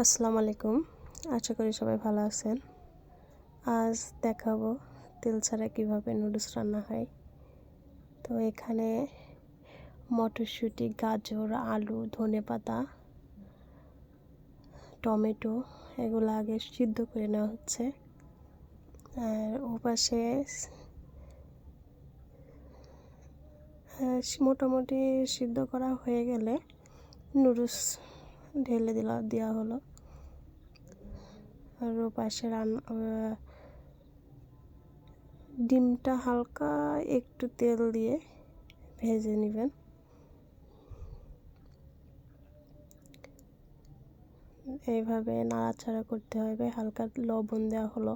আসসালামু আলাইকুম। আশা করি সবাই ভালো আছেন। আজ দেখাবো তেল ছাড়া কীভাবে নুডলস রান্না হয়। তো এখানে মটরশুঁটি, গাজর, আলু, ধনেপাতা, টমেটো এগুলো আগে সিদ্ধ করে নেওয়া হচ্ছে। আর ওপাশে মোটামুটি সিদ্ধ করা হয়ে গেলে নুডলস ঢেলে দেওয়া হলো। আর ওপাশে ডিমটা হালকা একটু তেল দিয়ে ভেজে নেবেন। এইভাবে নাড়াচাড়া করতে হবে। হালকা লবণ দেওয়া হলো।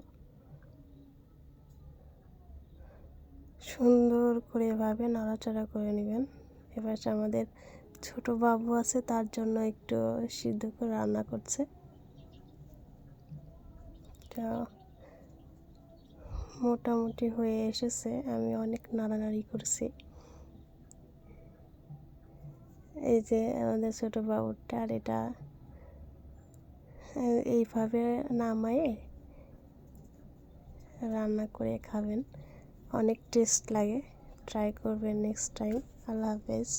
সুন্দর করে এভাবে নাড়াচাড়া করে নেবেন। এবার আমাদের ছোট বাবু আছে, তার জন্য একটু সিদ্ধ করে রান্না করছে। মোটামুটি হয়ে এসেছে। আমি অনেক নাড়ানাড়ি করছি। এই যে আমাদের ছোট বাবুটা, আর এটা এইভাবে নামায়ে রান্না করে খাবেন, অনেক টেস্ট লাগে। ট্রাই করবেন নেক্সট টাইম। আল্লাহ হাফেজ।